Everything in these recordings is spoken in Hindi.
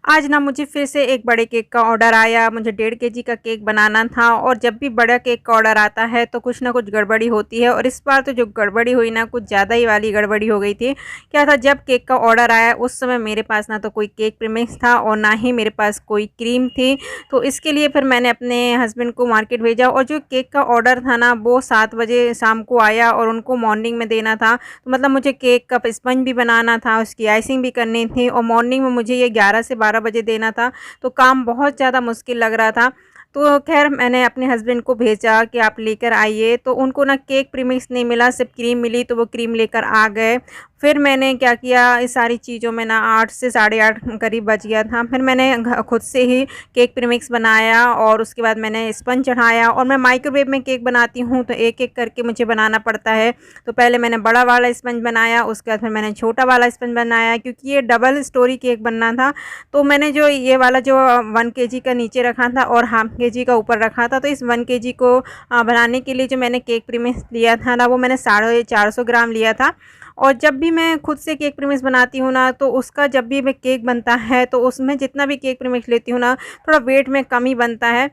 आज ना मुझे फिर से एक बड़े केक का ऑर्डर आया। मुझे 1.5 केजी का केक बनाना था और जब भी बड़ा केक का ऑर्डर आता है तो कुछ ना कुछ गड़बड़ी होती है और इस बार तो जो गड़बड़ी हुई ना कुछ ज़्यादा ही वाली गड़बड़ी हो गई थी। क्या था, जब केक का ऑर्डर आया उस समय मेरे पास ना तो कोई केक प्रीमिक्स था और ना ही मेरे पास कोई क्रीम थी। तो इसके लिए फिर मैंने अपने हस्बैंड को मार्केट भेजा और जो केक का ऑर्डर था ना वो 7 बजे शाम को आया और उनको मॉर्निंग में देना था। तो मतलब मुझे केक का स्पंज भी बनाना था, उसकी आइसिंग भी करनी थी और मॉर्निंग में मुझे ये 11 से 12 बजे देना था। तो काम बहुत ज़्यादा मुश्किल लग रहा था। तो ख़ैर मैंने अपने हस्बैंड को भेजा कि आप लेकर आइए, तो उनको ना केक प्रीमिक्स नहीं मिला, सिर्फ क्रीम मिली, तो वो क्रीम लेकर आ गए। फिर मैंने क्या किया, इस सारी चीज़ों में ना 8 से साढ़े 8 करीब बज गया था। फिर मैंने खुद से ही केक प्रीमिक्स बनाया और उसके बाद मैंने स्पंज चढ़ाया और मैं माइक्रोवेव में केक बनाती हूँ तो एक-एक करके मुझे बनाना पड़ता है। तो पहले मैंने बड़ा वाला स्पंज बनाया, उसके बाद फिर मैंने छोटा वाला स्पंज बनाया क्योंकि ये डबल स्टोरी केक बनना था। तो मैंने जो ये वाला जो 1 केजी का नीचे रखा था और हाफ केजी का ऊपर रखा था। तो इस 1 केजी को बनाने के लिए जो मैंने केक प्रीमिक्स लिया था ना वो मैंने 450 ग्राम लिया था। और जब भी मैं खुद से केक प्रीमिक्स बनाती हूँ ना तो उसका जब भी मैं केक बनता है तो उसमें जितना भी केक प्रीमिक्स लेती हूँ ना थोड़ा वेट में कम ही बनता है।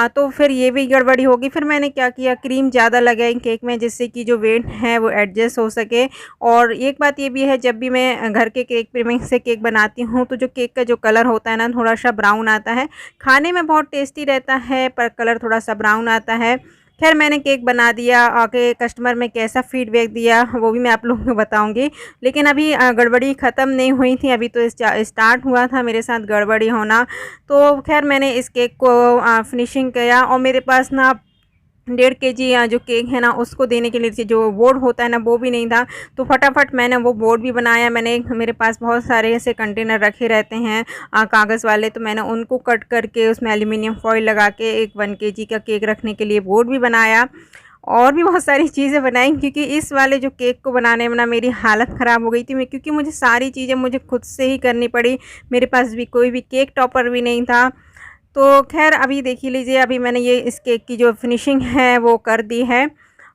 तो फिर ये भी गड़बड़ी होगी। फिर मैंने क्या किया, क्रीम ज़्यादा लगाई केक में जिससे कि जो वेट है वो एडजस्ट हो सके। और एक बात ये भी है, जब भी मैं घर के केक प्रीमिक्स से केक बनाती हूँ तो जो केक का जो कलर होता है ना थोड़ा सा ब्राउन आता है। खाने में बहुत टेस्टी रहता है पर कलर थोड़ा सा ब्राउन आता है। खैर मैंने केक बना दिया, आके कस्टमर में कैसा फीडबैक दिया वो भी मैं आप लोगों को बताऊंगी। लेकिन अभी गड़बड़ी ख़त्म नहीं हुई थी, अभी तो स्टार्ट हुआ था मेरे साथ गड़बड़ी होना। तो खैर मैंने इस केक को फिनिशिंग किया और मेरे पास ना 1.5 केजी जो केक है ना उसको देने के लिए जो बोर्ड होता है ना वो भी नहीं था। तो फटाफट मैंने वो बोर्ड भी बनाया। मैंने मेरे पास बहुत सारे ऐसे कंटेनर रखे रहते हैं कागज़ वाले, तो मैंने उनको कट करके उसमें एल्यूमिनियम फॉइल लगा के एक 1 केजी का केक रखने के लिए बोर्ड भी बनाया। और भी बहुत सारी चीज़ें बनाई क्योंकि इस वाले जो केक को बनाने में ना मेरी हालत ख़राब हो गई थी। मैं क्योंकि मुझे सारी चीज़ें मुझे खुद से ही करनी पड़ी। मेरे पास भी कोई भी केक टॉपर भी नहीं था। तो ख़ैर अभी देख ही लीजिए, अभी मैंने ये इस केक की जो फिनिशिंग है वो कर दी है।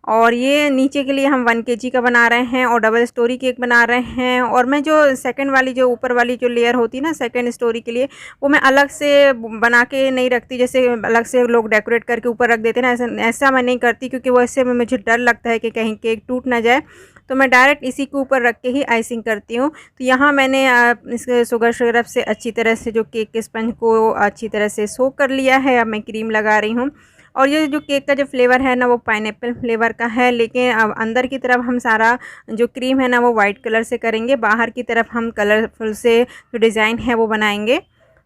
और ये नीचे के लिए हम 1 केजी का बना रहे हैं और डबल स्टोरी केक बना रहे हैं। और मैं जो सेकंड वाली जो ऊपर वाली जो लेयर होती है ना सेकंड स्टोरी के लिए, वो मैं अलग से बना के नहीं रखती, जैसे अलग से लोग डेकोरेट करके ऊपर रख देते हैं ना, ऐसा ऐसा मैं नहीं करती क्योंकि वैसे में मुझे डर लगता है कि कहीं केक टूट ना जाए। तो मैं डायरेक्ट इसी के ऊपर रख के ही आइसिंग करती हूँ। तो यहाँ मैंने इस शुगर सिरप से अच्छी तरह से जो केक के स्पंज को अच्छी तरह से सोक कर लिया है। अब मैं क्रीम लगा रही हूँ। और ये जो केक का जो फ्लेवर है ना वो पाइनएप्पल फ्लेवर का है, लेकिन अब अंदर की तरफ हम सारा जो क्रीम है ना वो वाइट कलर से करेंगे, बाहर की तरफ हम कलरफुल से जो डिज़ाइन है वो बनाएंगे।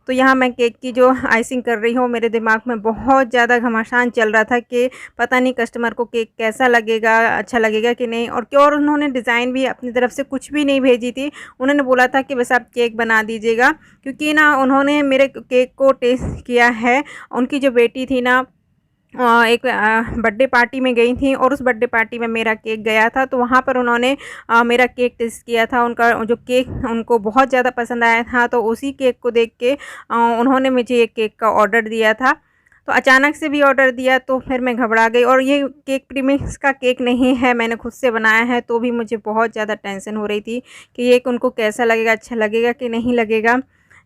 तो यहाँ मैं केक की जो आइसिंग कर रही हूँ, मेरे दिमाग में बहुत ज़्यादा घमासान चल रहा था कि पता नहीं कस्टमर को केक कैसा लगेगा, अच्छा लगेगा कि नहीं। और क्यों, उन्होंने डिज़ाइन भी अपनी तरफ से कुछ भी नहीं भेजी थी। उन्होंने बोला था कि बस आप केक बना दीजिएगा, क्योंकि ना उन्होंने मेरे केक को टेस्ट किया है। उनकी जो बेटी थी ना एक बर्थडे पार्टी में गई थी और उस बर्थडे पार्टी में मेरा केक गया था। तो वहाँ पर उन्होंने मेरा केक टेस्ट किया था। उनका जो केक उनको बहुत ज़्यादा पसंद आया था। तो उसी केक को देख के उन्होंने मुझे एक केक का ऑर्डर दिया था। तो अचानक से भी ऑर्डर दिया तो फिर मैं घबरा गई। और ये केक प्रीमिक्स का केक नहीं है, मैंने खुद से बनाया है, तो भी मुझे बहुत ज़्यादा टेंशन हो रही थी कि ये उनको कैसा लगेगा, अच्छा लगेगा कि नहीं लगेगा।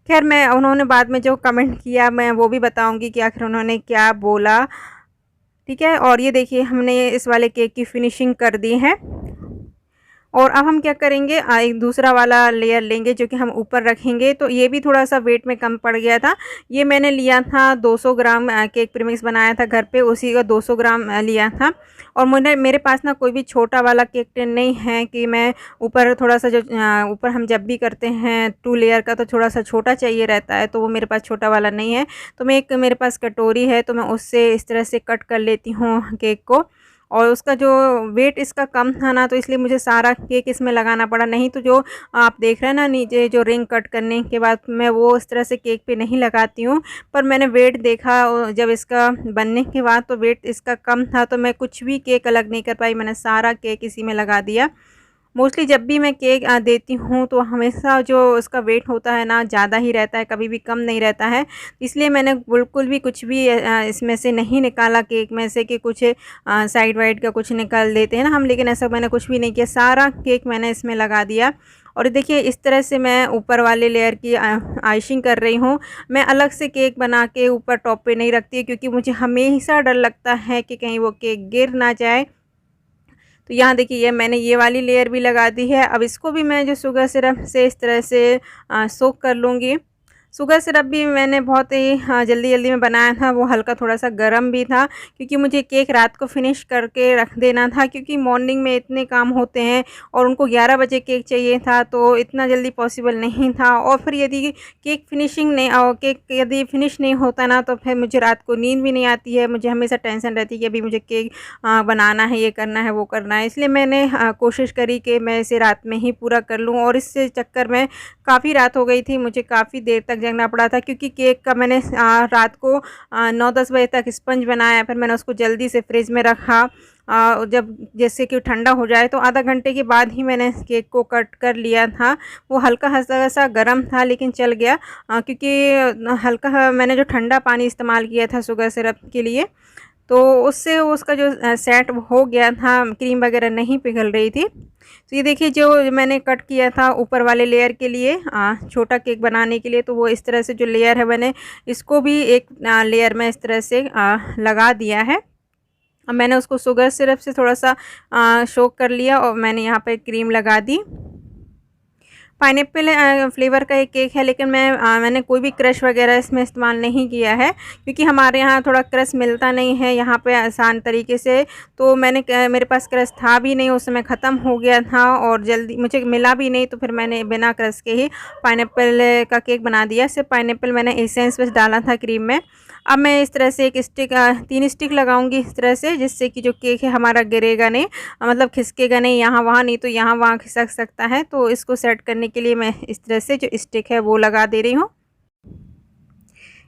खैर मैं उन्होंने बाद में जो कमेंट किया मैं वो भी बताऊंगी कि आखिर उन्होंने क्या बोला। ठीक है, और ये देखिए हमने इस वाले केक की फिनिशिंग कर दी है। और अब हम क्या करेंगे, एक दूसरा वाला लेयर लेंगे जो कि हम ऊपर रखेंगे। तो ये भी थोड़ा सा वेट में कम पड़ गया था। ये मैंने लिया था 200 ग्राम केक प्रीमिक्स बनाया था घर पे, उसी का 200 ग्राम लिया था। और मेरे पास ना कोई भी छोटा वाला केक टिन नहीं है कि मैं ऊपर थोड़ा सा जो ऊपर हम जब भी करते हैं 2 लेयर का तो थोड़ा सा छोटा चाहिए रहता है, तो वो मेरे पास छोटा वाला नहीं है। तो मेरे पास कटोरी है, तो मैं उससे इस तरह से कट कर लेती हूँ केक को। और उसका जो वेट इसका कम था ना तो इसलिए मुझे सारा केक इसमें लगाना पड़ा। नहीं तो जो आप देख रहे हैं ना नीचे जो रिंग कट करने के बाद मैं वो इस तरह से केक पे नहीं लगाती हूँ। पर मैंने वेट देखा जब इसका बनने के बाद तो वेट इसका कम था, तो मैं कुछ भी केक अलग नहीं कर पाई, मैंने सारा केक इसी में लगा दिया। मोस्टली जब भी मैं केक देती हूँ तो हमेशा जो उसका वेट होता है ना ज़्यादा ही रहता है, कभी भी कम नहीं रहता है। इसलिए मैंने बिल्कुल भी कुछ भी इसमें से नहीं निकाला केक में से कि कुछ साइड वाइड का कुछ निकाल देते हैं ना हम, लेकिन ऐसा मैंने कुछ भी नहीं किया, सारा केक मैंने इसमें लगा दिया। और देखिए इस तरह से मैं ऊपर वाले लेयर की आइशिंग कर रही हूँ। मैं अलग से केक बना के ऊपर टॉप पे नहीं रखती, क्योंकि मुझे हमेशा डर लगता है कि कहीं वो केक गिर ना जाए। तो यहाँ देखिए ये मैंने ये वाली लेयर भी लगा दी है। अब इसको भी मैं जो शुगर सिरप से इस तरह से सोक कर लूँगी। शुगर सिरप भी मैंने बहुत ही जल्दी-जल्दी में बनाया था, वो हल्का थोड़ा-सा गरम भी था, क्योंकि मुझे केक रात को फिनिश करके रख देना था, क्योंकि मॉर्निंग में इतने काम होते हैं और उनको 11 बजे केक चाहिए था, तो इतना जल्दी पॉसिबल नहीं था। और फिर यदि केक यदि फिनिश नहीं होता ना, तो फिर मुझे रात को नींद भी नहीं आती है। मुझे हमेशा टेंशन रहती है कि अभी मुझे केक बनाना है, ये करना है, वो करना है। इसलिए मैंने कोशिश करी कि मैं इसे रात में ही पूरा कर लूँ, और इस चक्कर में काफ़ी रात हो गई थी, मुझे काफ़ी देर तक जगना पड़ा था, क्योंकि केक का मैंने रात को 9-10 बजे तक स्पंज बनाया। फिर मैंने उसको जल्दी से फ्रिज में रखा। जब जैसे कि ठंडा हो जाए तो आधा घंटे के बाद ही मैंने केक को कट कर लिया था। वो हल्का सा गर्म था, लेकिन चल गया, क्योंकि हल्का मैंने जो ठंडा पानी इस्तेमाल किया था शुगर सिरप के लिए, तो उससे उसका जो सेट हो गया था, क्रीम वगैरह नहीं पिघल रही थी। तो ये देखिए जो मैंने कट किया था ऊपर वाले लेयर के लिए, छोटा केक बनाने के लिए, तो वो इस तरह से जो लेयर है मैंने इसको भी एक लेयर में इस तरह से लगा दिया है। अब मैंने उसको शुगर सिरप से थोड़ा-सा सोक कर लिया और मैंने यहाँ पे क्रीम लगा दी। पाइनएप्पल फ्लेवर का एक केक है, लेकिन मैंने कोई भी क्रश वगैरह इसमें इस्तेमाल नहीं किया है, क्योंकि हमारे यहाँ थोड़ा क्रश मिलता नहीं है यहाँ पे आसान तरीके से। तो मेरे पास क्रश था भी नहीं, उस समय ख़त्म हो गया था और जल्दी मुझे मिला भी नहीं, तो फिर मैंने बिना क्रश के ही पाइनएप्पल का केक बना दिया। सिर्फ पाइनएप्पल मैंने एसेंस बस डाला था क्रीम में। अब मैं इस तरह से एक स्टिक 3 स्टिक लगाऊंगी इस तरह से, जिससे कि जो केक है हमारा गिरेगा नहीं, मतलब खिसकेगा नहीं, यहाँ वहाँ नहीं तो यहाँ वहाँ खिसक सकता है। तो इसको सेट करने के लिए मैं इस तरह से जो स्टिक है वो लगा दे रही हूँ।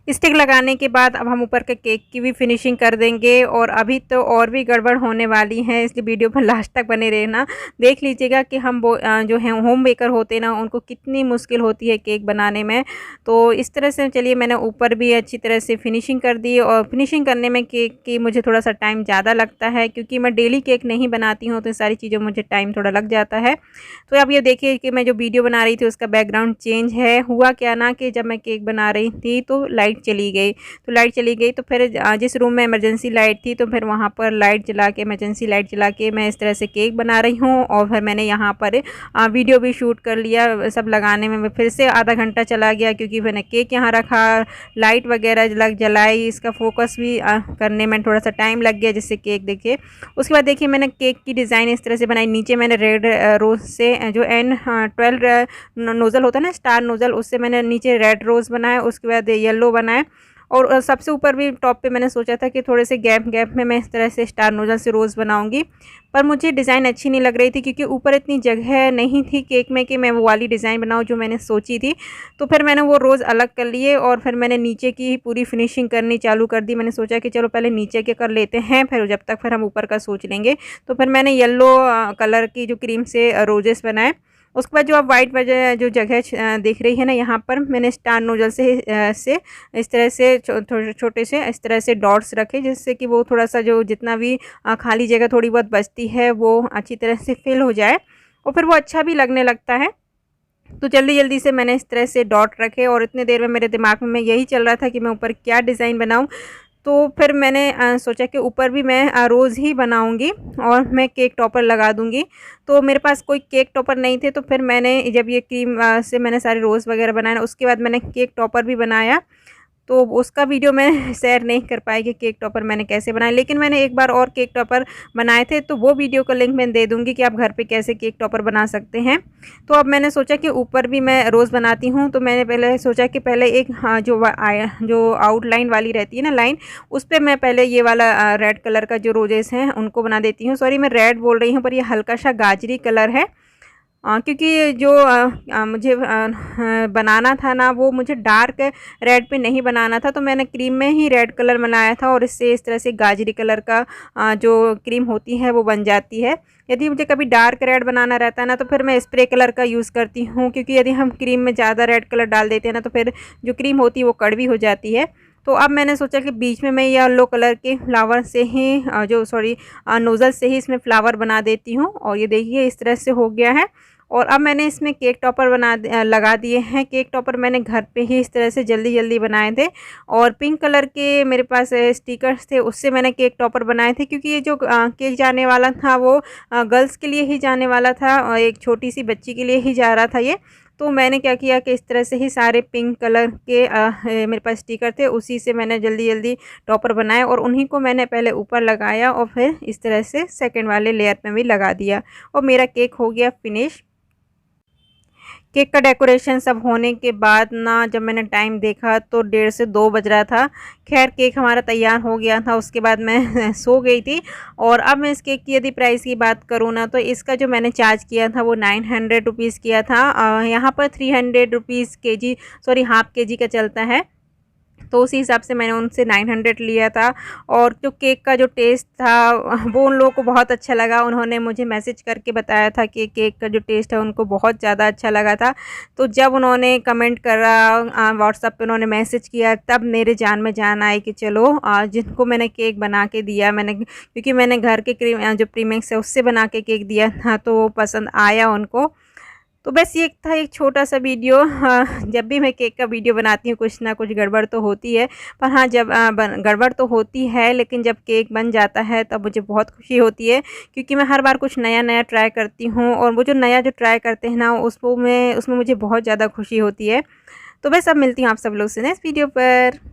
स्टिक लगाने के बाद अब हम ऊपर के केक की भी फिनिशिंग कर देंगे, और अभी तो और भी गड़बड़ होने वाली है, इसलिए वीडियो पर लास्ट तक बने रहना। देख लीजिएगा कि हम जो है होम बेकर होते हैं ना, उनको कितनी मुश्किल होती है केक बनाने में। तो इस तरह से चलिए मैंने ऊपर भी अच्छी तरह से फिनिशिंग कर दी, और फिनिशिंग करने में केक की मुझे थोड़ा सा टाइम ज़्यादा लगता है, क्योंकि मैं डेली केक नहीं बनाती हूँ, तो सारी चीज़ों में मुझे टाइम थोड़ा लग जाता है। तो आप ये देखिए कि मैं जो वीडियो बना रही थी उसका बैकग्राउंड चेंज है। हुआ क्या ना कि जब मैं केक बना रही थी तो लाइट चली गई, तो फिर जिस रूम में इमरजेंसी लाइट थी, तो फिर वहाँ पर लाइट जला के, इमरजेंसी लाइट जला के मैं इस तरह से केक बना रही हूँ। और फिर मैंने यहाँ पर वीडियो भी शूट कर लिया। सब लगाने में फिर से आधा घंटा चला गया, क्योंकि मैंने केक यहाँ रखा, लाइट वगैरह जलाई, इसका फोकस भी करने में थोड़ा सा टाइम लग गया, जिससे केक देखिए। उसके बाद देखिए मैंने केक की डिज़ाइन इस तरह से बनाई। नीचे मैंने रेड रोज़ से जो N12 नोज़ल होता है ना, स्टार नोज़ल, उससे मैंने नीचे रेड रोज़ बनाया। उसके बाद येलो बनाया, और सबसे ऊपर भी टॉप पे मैंने सोचा था कि थोड़े से गैप में मैं इस तरह से स्टार नोज़ल से रोज़ बनाऊंगी, पर मुझे डिज़ाइन अच्छी नहीं लग रही थी, क्योंकि ऊपर इतनी जगह नहीं थी केक में कि मैं वो वाली डिज़ाइन बनाऊं जो मैंने सोची थी। तो फिर मैंने वो रोज़ अलग कर लिए, और फिर मैंने नीचे की पूरी फिनिशिंग करनी चालू कर दी। मैंने सोचा कि चलो पहले नीचे के कर लेते हैं, फिर जब तक फिर हम ऊपर का सोच लेंगे। तो फिर मैंने येलो कलर की जो क्रीम से रोजेस बनाए। उसके बाद जो आप वाइट वजह जो जगह देख रही है ना, यहाँ पर मैंने स्टार नोजल से इस तरह से छोटे से इस तरह से डॉट्स रखे, जिससे कि वो थोड़ा सा जो जितना भी खाली जगह थोड़ी बहुत बचती है वो अच्छी तरह से फिल हो जाए, और फिर वो अच्छा भी लगने लगता है। तो जल्दी से मैंने इस तरह से डॉट रखे, और इतने देर में मेरे दिमाग में यही चल रहा था कि मैं ऊपर क्या डिज़ाइन बनाऊं। तो फिर मैंने सोचा कि ऊपर भी मैं रोज़ ही बनाऊंगी, और मैं केक टॉपर लगा दूंगी। तो मेरे पास कोई केक टॉपर नहीं थे, तो फिर मैंने जब ये क्रीम से मैंने सारे रोज़ वगैरह बनाए, उसके बाद मैंने केक टॉपर भी बनाया। तो उसका वीडियो मैं शेयर नहीं कर पाई कि केक टॉपर मैंने कैसे बनाए, लेकिन मैंने एक बार और केक टॉपर बनाए थे, तो वो वीडियो का लिंक मैं दे दूँगी कि आप घर पे कैसे केक टॉपर बना सकते हैं। तो अब मैंने सोचा कि ऊपर भी मैं रोज़ बनाती हूँ, तो मैंने पहले सोचा कि पहले एक जो आउटलाइन वाली रहती है ना लाइन, उस पर मैं पहले ये वाला रेड कलर का जो रोजेस हैं उनको बना देती हूँ। सॉरी मैं रेड बोल रही हूँ, पर ये हल्का सा गाजरी कलर है, क्योंकि जो मुझे बनाना था ना, वो मुझे डार्क रेड पे नहीं बनाना था, तो मैंने क्रीम में ही रेड कलर बनाया था, और इससे इस तरह से गाजरी कलर का जो क्रीम होती है वो बन जाती है। यदि मुझे कभी डार्क रेड बनाना रहता है ना, तो फिर मैं स्प्रे कलर का यूज़ करती हूँ, क्योंकि यदि हम क्रीम में ज़्यादा रेड कलर डाल देते हैं ना, तो फिर जो क्रीम होती है वो कड़वी हो जाती है। तो अब मैंने सोचा कि बीच में मैं येलो कलर के फ्लावर से ही नोज़ल से ही इसमें फ्लावर बना देती हूँ, और ये देखिए इस तरह से हो गया है। और अब मैंने इसमें केक टॉपर लगा दिए हैं। केक टॉपर मैंने घर पे ही इस तरह से जल्दी जल्दी बनाए थे और पिंक कलर के मेरे पास स्टिकर्स थे, उससे मैंने केक टॉपर बनाए थे क्योंकि ये जो केक जाने वाला था वो गर्ल्स के लिए ही जाने वाला था और एक छोटी सी बच्ची के लिए ही जा रहा था ये। तो मैंने क्या किया कि इस तरह से ही सारे पिंक कलर के मेरे पास स्टिकर थे, उसी से मैंने जल्दी जल्दी टॉपर बनाए और उन्हीं को मैंने पहले ऊपर लगाया और फिर इस तरह से सेकंड वाले लेयर पे भी लगा दिया और मेरा केक हो गया फिनिश। केक का डेकोरेशन सब होने के बाद ना जब मैंने टाइम देखा तो 1:30 से 2 बज रहा था। खैर केक हमारा तैयार हो गया था, उसके बाद मैं सो गई थी। और अब मैं इस केक की यदि प्राइस की बात करूँ ना तो इसका जो मैंने चार्ज किया था वो 900 रुपीज़ किया था। यहाँ पर 300 rupees KG, sorry half KG का चलता है, तो उसी हिसाब से मैंने उनसे 900 लिया था। और जो केक का जो टेस्ट था वो उन लोगों को बहुत अच्छा लगा। उन्होंने मुझे मैसेज करके बताया था कि केक का जो टेस्ट है उनको बहुत ज़्यादा अच्छा लगा था। तो जब उन्होंने कमेंट करा व्हाट्सएप पे, उन्होंने मैसेज किया, तब मेरे जान में जान आई कि चलो जिनको मैंने केक बना के दिया, मैंने क्योंकि मैंने घर के जो प्रीमिक्स है उससे बना के केक दिया था तो वो पसंद आया उनको। तो बस ये था एक छोटा सा वीडियो। हाँ, जब भी मैं केक का वीडियो बनाती हूँ कुछ ना कुछ गड़बड़ तो होती है, पर हाँ जब गड़बड़ तो होती है लेकिन जब केक बन जाता है तब मुझे बहुत खुशी होती है क्योंकि मैं हर बार कुछ नया नया ट्राई करती हूँ और वो जो नया जो ट्राई करते हैं ना उसमें मुझे बहुत ज़्यादा खुशी होती है। तो बस अब मिलती हूँ आप सब लोग से नेक्स्ट वीडियो पर।